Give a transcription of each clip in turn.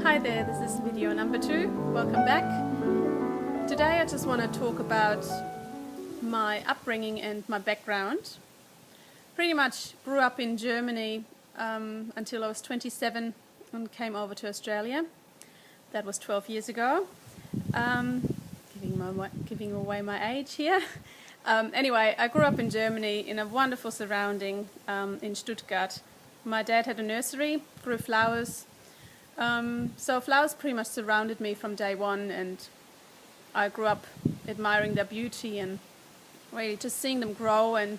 Hi there, this is video number 2. Welcome back. Today I just want to talk about my upbringing and my background. Pretty much grew up in Germany until I was 27 and came over to Australia. That was 12 years ago. Giving away my age here. Anyway, I grew up in Germany in a wonderful surrounding in Stuttgart. My dad had a nursery, grew flowers. So flowers pretty much surrounded me from day one, and I grew up admiring their beauty, and really just seeing them grow and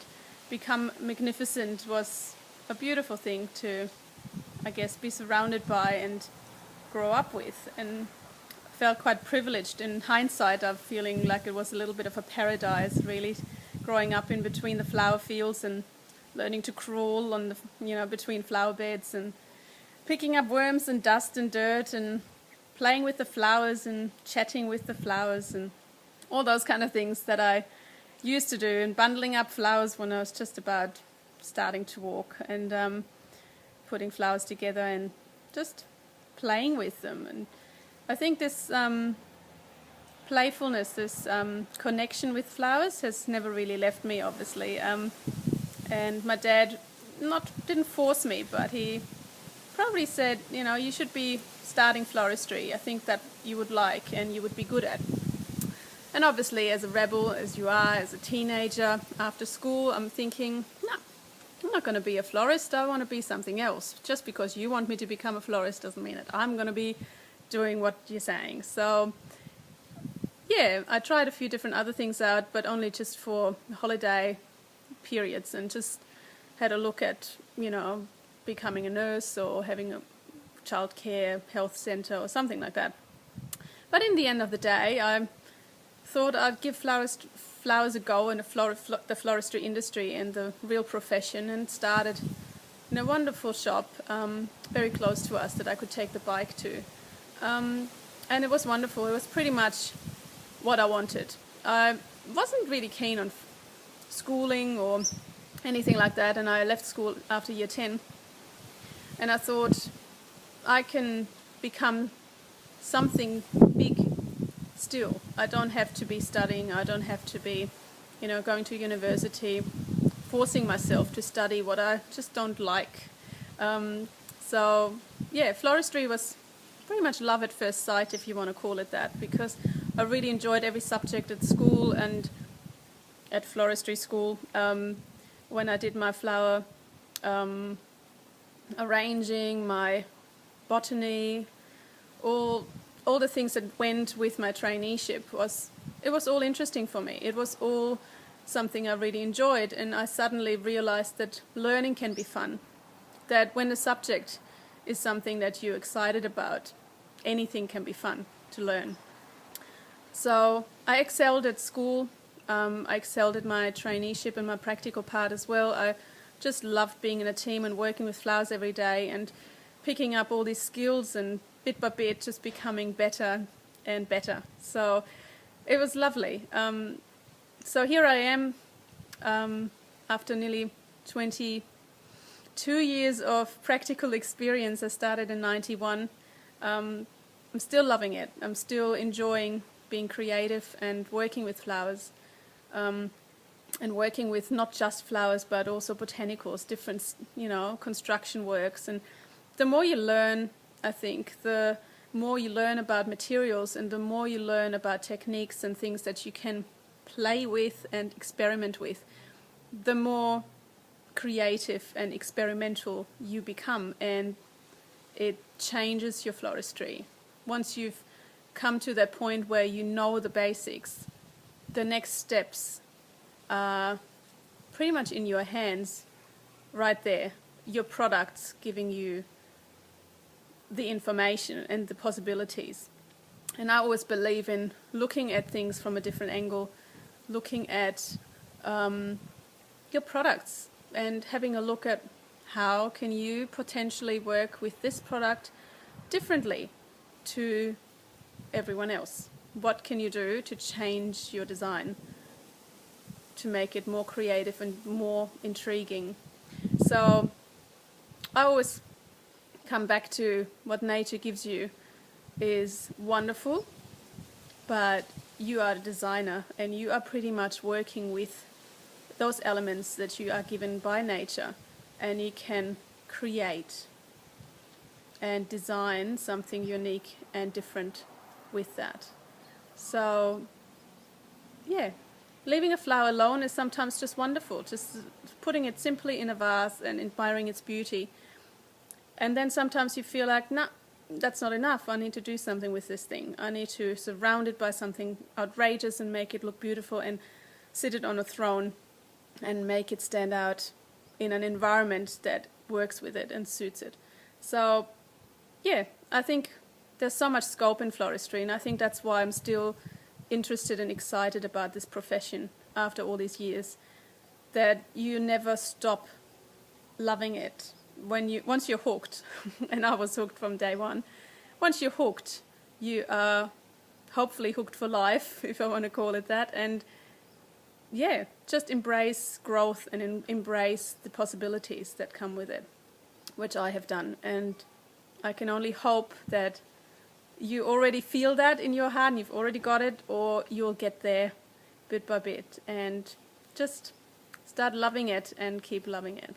become magnificent was a beautiful thing to, I guess, be surrounded by and grow up with. And felt quite privileged in hindsight of feeling like it was a little bit of a paradise, really, growing up in between the flower fields and learning to crawl on the, between flower beds and picking up worms and dust and dirt and playing with the flowers and chatting with the flowers and all those kind of things that I used to do, and bundling up flowers when I was just about starting to walk, and putting flowers together and just playing with them. And I think this playfulness, this connection with flowers has never really left me, obviously. And my dad didn't force me, but he probably said, you should be starting floristry. I think that you would like and you would be good at. And obviously, as a rebel as you are, as a teenager, after school, I'm thinking, no, I'm not going to be a florist. I want to be something else. Just because you want me to become a florist doesn't mean that I'm going to be doing what you're saying. So, yeah, I tried a few different other things out, but only just for holiday periods, and just had a look at, becoming a nurse or having a childcare health centre or something like that. But in the end of the day, I thought I'd give flowers a go in the floristry industry and the real profession, and started in a wonderful shop very close to us that I could take the bike to. And it was wonderful. It was pretty much what I wanted. I wasn't really keen on schooling or anything like that, and I left school after year 10. And I thought, I can become something big still. I don't have to be studying. I don't have to be, going to university, forcing myself to study what I just don't like. So, yeah, floristry was pretty much love at first sight, if you want to call it that, because I really enjoyed every subject at school and at floristry school. When I did my flower arranging, my botany, all the things that went with my traineeship, it was all interesting for me. It was all something I really enjoyed, and I suddenly realized that learning can be fun. That when the subject is something that you're excited about, anything can be fun to learn. So I excelled at school. I excelled at my traineeship and my practical part as well. I just loved being in a team and working with flowers every day and picking up all these skills, and bit by bit just becoming better and better. So it was lovely. So here I am after nearly 22 years of practical experience. I started in 91. I'm still loving it. I'm still enjoying being creative and working with flowers. And working with not just flowers but also botanicals, different, construction works. And the more you learn, I think, the more you learn about materials, and the more you learn about techniques and things that you can play with and experiment with, the more creative and experimental you become, and it changes your floristry. Once you've come to that point where you know the basics, the next steps are pretty much in your hands right there. Your products giving you the information and the possibilities. And I always believe in looking at things from a different angle, looking at your products and having a look at how can you potentially work with this product differently to everyone else. What can you do to change your design to make it more creative and more intriguing. So I always come back to what nature gives you is wonderful, but you are a designer and you are pretty much working with those elements that you are given by nature, and you can create and design something unique and different with that. So yeah, leaving a flower alone is sometimes just wonderful, just putting it simply in a vase and admiring its beauty. And then sometimes you feel like, nah, that's not enough. I need to do something with this thing. I need to surround it by something outrageous and make it look beautiful and sit it on a throne and make it stand out in an environment that works with it and suits it. So yeah, I think there's so much scope in floristry, and I think that's why I'm still interested and excited about this profession after all these years, that you never stop loving it. Once you're hooked, and I was hooked from day one, once you're hooked, you are hopefully hooked for life, if I want to call it that. And yeah, just embrace growth and embrace the possibilities that come with it, which I have done. And I can only hope that you already feel that in your heart and you've already got it, or you'll get there bit by bit and just start loving it and keep loving it.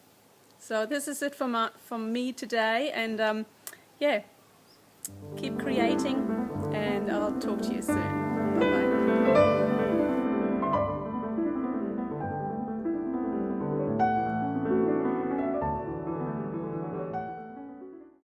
So this is it from me today, and yeah, keep creating, and I'll talk to you soon.